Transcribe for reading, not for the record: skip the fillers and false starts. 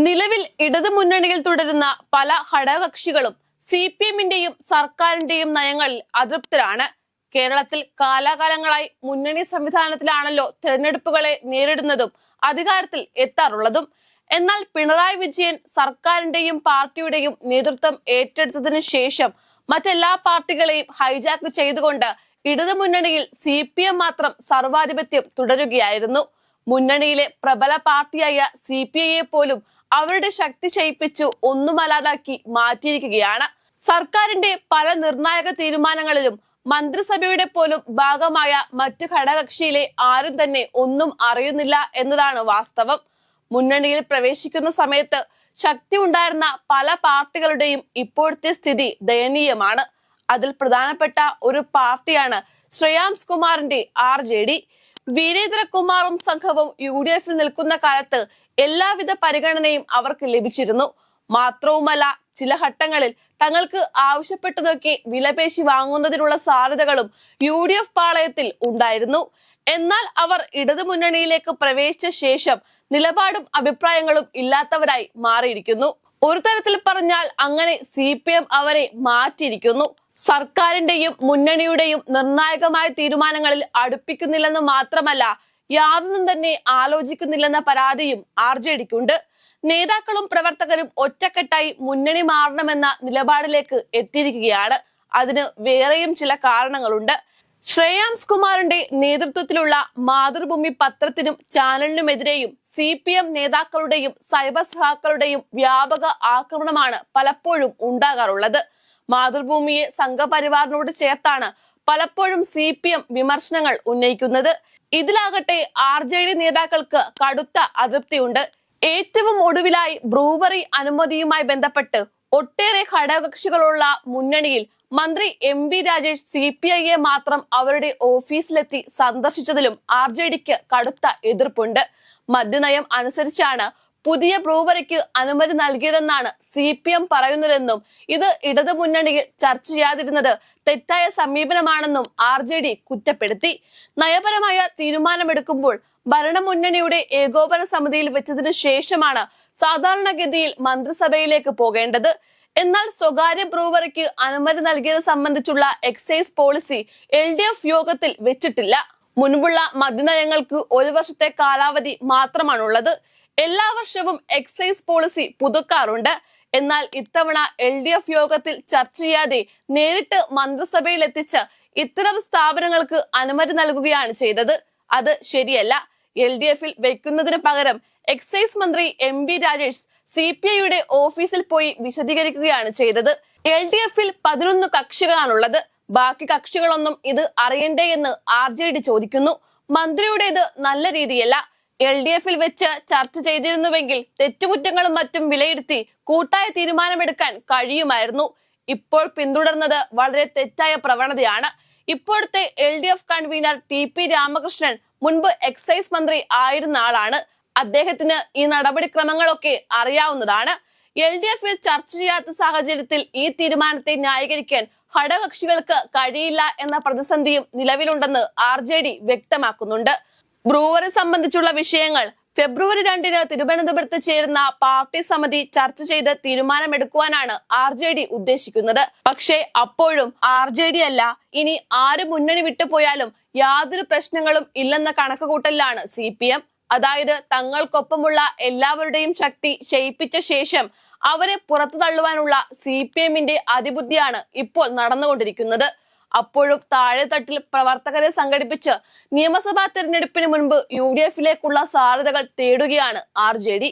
നിലവിൽ ഇടതു മുന്നണിയിൽ തുടരുന്ന പല ഘടകകക്ഷികളും CPM-ന്റെയും സർക്കാരിന്റെയും നയങ്ങളിൽ അതൃപ്തരാണ്. കേരളത്തിൽ കാലാകാലങ്ങളായി മുന്നണി സംവിധാനത്തിലാണല്ലോ തെരഞ്ഞെടുപ്പുകളെ നേരിടുന്നതും അധികാരത്തിൽ എത്താറുള്ളതും. എന്നാൽ പിണറായി വിജയൻ സർക്കാരിന്റെയും പാർട്ടിയുടെയും നേതൃത്വം ഏറ്റെടുത്തതിനു ശേഷം മറ്റെല്ലാ പാർട്ടികളെയും ഹൈജാക്ക് ചെയ്തുകൊണ്ട് ഇടതു മുന്നണിയിൽ CPM മാത്രം സർവാധിപത്യം തുടരുകയായിരുന്നു. മുന്നണിയിലെ പ്രബല പാർട്ടിയായ CPI-യെ പോലും അവരുടെ ശക്തി ക്ഷയിപ്പിച്ചു ഒന്നുമല്ലാതാക്കി മാറ്റിയിരിക്കുകയാണ്. സർക്കാരിന്റെ പല നിർണായക തീരുമാനങ്ങളിലും മന്ത്രിസഭയുടെ പോലും ഭാഗമായ മറ്റു ഘടകകക്ഷിയിലെ ആരും തന്നെ ഒന്നും അറിയുന്നില്ല എന്നതാണ് വാസ്തവം. മുന്നണിയിൽ പ്രവേശിക്കുന്ന സമയത്ത് ശക്തി ഉണ്ടായിരുന്ന പല പാർട്ടികളുടെയും ഇപ്പോഴത്തെ സ്ഥിതി ദയനീയമാണ്. അതിൽ പ്രധാനപ്പെട്ട ഒരു പാർട്ടിയാണ് ശ്രേയാംസ് കുമാറിന്റെ RJD. വീരേന്ദ്രകുമാറും സംഘവും UDF-ൽ നിൽക്കുന്ന കാലത്ത് എല്ലാവിധ പരിഗണനയും അവർക്ക് ലഭിച്ചിരുന്നു. മാത്രവുമല്ല, ചില ഘട്ടങ്ങളിൽ തങ്ങൾക്ക് ആവശ്യപ്പെട്ടതൊക്കെ വിലപേശി വാങ്ങുന്നതിനുള്ള സാധ്യതകളും UDF പാളയത്തിൽ ഉണ്ടായിരുന്നു. എന്നാൽ അവർ ഇടതു മുന്നണിയിലേക്ക് പ്രവേശിച്ച ശേഷം നിലപാടും അഭിപ്രായങ്ങളും ഇല്ലാത്തവരായി മാറിയിരിക്കുന്നു. ഒരു തരത്തിൽ പറഞ്ഞാൽ അങ്ങനെ CPM അവരെ മാറ്റിയിരിക്കുന്നു. സർക്കാരിന്റെയും മുന്നണിയുടെയും നിർണായകമായ തീരുമാനങ്ങളിൽ അടുപ്പിക്കുന്നില്ലെന്ന് മാത്രമല്ല, യാതൊന്നും തന്നെ ആലോചിക്കുന്നില്ലെന്ന പരാതിയും RJD-ക്കുണ്ട്. നേതാക്കളും പ്രവർത്തകരും ഒറ്റക്കെട്ടായി മുന്നണി മാറണമെന്ന നിലപാടിലേക്ക് എത്തിയിരിക്കുകയാണ്. അതിന് വേറെയും ചില കാരണങ്ങളുണ്ട്. ശ്രേയാംസ് കുമാറിന്റെ നേതൃത്വത്തിലുള്ള മാതൃഭൂമി പത്രത്തിനും ചാനലിനുമെതിരെയും CPM നേതാക്കളുടെയും സൈബർ സഹാക്കളുടെയും വ്യാപക ആക്രമണമാണ് പലപ്പോഴും ഉണ്ടാകാറുള്ളത്. മാതൃഭൂമിയെ സംഘപരിവാറിനോട് ചേർത്താണ് പലപ്പോഴും CPM വിമർശനങ്ങൾ ഉന്നയിക്കുന്നത്. ഇതിലാകട്ടെ RJD നേതാക്കൾക്ക് കടുത്ത അതൃപ്തിയുണ്ട്. ഏറ്റവും ഒടുവിലായി ബ്രൂവറി അനുമതിയുമായി ബന്ധപ്പെട്ട് ഒട്ടേറെ ഘടകകക്ഷികളുള്ള മുന്നണിയിൽ മന്ത്രി MB രാജേഷ് CPI-യെ മാത്രം അവരുടെ ഓഫീസിലെത്തി സന്ദർശിച്ചതിലും RJD-ക്ക് കടുത്ത എതിർപ്പുണ്ട്. മദ്യനയം അനുസരിച്ചാണ് പുതിയ ബ്രൂവറിക്ക് അനുമതി നൽകിയതെന്നാണ് CPM പറയുന്നതെന്നും ഇത് ഇടതു മുന്നണിയിൽ ചർച്ച ചെയ്യാതിരുന്നത് തെറ്റായ സമീപനമാണെന്നും RJD കുറ്റപ്പെടുത്തി. നയപരമായ തീരുമാനമെടുക്കുമ്പോൾ ഭരണമുന്നണിയുടെ ഏകോപന സമിതിയിൽ വെച്ചതിനു ശേഷമാണ് സാധാരണഗതിയിൽ മന്ത്രിസഭയിലേക്ക് പോകേണ്ടത്. എന്നാൽ സ്വകാര്യ ബ്രൂവറിക്ക് അനുമതി നൽകിയത് സംബന്ധിച്ചുള്ള എക്സൈസ് പോളിസി LDF യോഗത്തിൽ വെച്ചിട്ടില്ല. മുൻപുള്ള മദ്യനയങ്ങൾക്ക് 1 വർഷത്തെ കാലാവധി മാത്രമാണുള്ളത്. എല്ലാ വർഷവും എക്സൈസ് പോളിസി പുതുക്കാറുണ്ട്. എന്നാൽ ഇത്തവണ LDF യോഗത്തിൽ ചർച്ച ചെയ്യാതെ നേരിട്ട് മന്ത്രിസഭയിൽ എത്തിച്ച് ഇത്തരം സ്ഥാപനങ്ങൾക്ക് അനുമതി നൽകുകയാണ് ചെയ്തത്. അത് ശരിയല്ല. LDF-ൽ വെക്കുന്നതിന് പകരം എക്സൈസ് മന്ത്രി MB രാജേഷ് CPI-യുടെ ഓഫീസിൽ പോയി വിശദീകരിക്കുകയാണ് ചെയ്തത്. LDF-ൽ 11 കക്ഷികളാണുള്ളത്. ബാക്കി കക്ഷികളൊന്നും ഇത് അറിയണ്ടേ എന്ന് RJD ചോദിക്കുന്നു. മന്ത്രിയുടേത് നല്ല രീതിയല്ല. LDF-ൽ വെച്ച് ചർച്ച ചെയ്തിരുന്നുവെങ്കിൽ തെറ്റുകുറ്റങ്ങളും മറ്റും വിലയിരുത്തി കൂട്ടായ തീരുമാനമെടുക്കാൻ കഴിയുമായിരുന്നു. ഇപ്പോൾ പിന്തുടർന്നത് വളരെ തെറ്റായ പ്രവണതയാണ്. ഇപ്പോഴത്തെ LDF കൺവീനർ TP രാമകൃഷ്ണൻ മുൻപ് എക്സൈസ് മന്ത്രി ആയിരുന്ന ആളാണ്. അദ്ദേഹത്തിന് ഈ നടപടിക്രമങ്ങളൊക്കെ അറിയാവുന്നതാണ്. LDF-ൽ ചർച്ച ചെയ്യാത്ത സാഹചര്യത്തിൽ ഈ തീരുമാനത്തെ ന്യായീകരിക്കാൻ ഘടകകക്ഷികൾക്ക് കഴിയില്ല എന്ന പ്രതിസന്ധിയും നിലവിലുണ്ടെന്ന് RJD വ്യക്തമാക്കുന്നുണ്ട്. ബ്രൂവറി സംബന്ധിച്ചുള്ള വിഷയങ്ങൾ ഫെബ്രുവരി 2-ന് തിരുവനന്തപുരത്ത് ചേരുന്ന പാർട്ടി സമിതി ചർച്ച ചെയ്ത് തീരുമാനമെടുക്കുവാനാണ് RJD ഉദ്ദേശിക്കുന്നത്. പക്ഷേ അപ്പോഴും RJD അല്ല, ഇനി ആര് മുന്നണി വിട്ടുപോയാലും യാതൊരു പ്രശ്നങ്ങളും ഇല്ലെന്ന കണക്കുകൂട്ടലിലാണ് CPM. അതായത് തങ്ങൾക്കൊപ്പമുള്ള എല്ലാവരുടെയും ശക്തി ക്ഷയിപ്പിച്ച ശേഷം അവരെ പുറത്തു തള്ളുവാനുള്ള CPM-ന്റെ അതിബുദ്ധിയാണ് ഇപ്പോൾ നടന്നുകൊണ്ടിരിക്കുന്നത്. അപ്പോഴും താഴെത്തട്ടിൽ പ്രവർത്തകരെ സംഘടിപ്പിച്ച് നിയമസഭാ തെരഞ്ഞെടുപ്പിന് മുൻപ് UDF-ലേക്കുള്ള സാധ്യതകൾ തേടുകയാണ് RJD.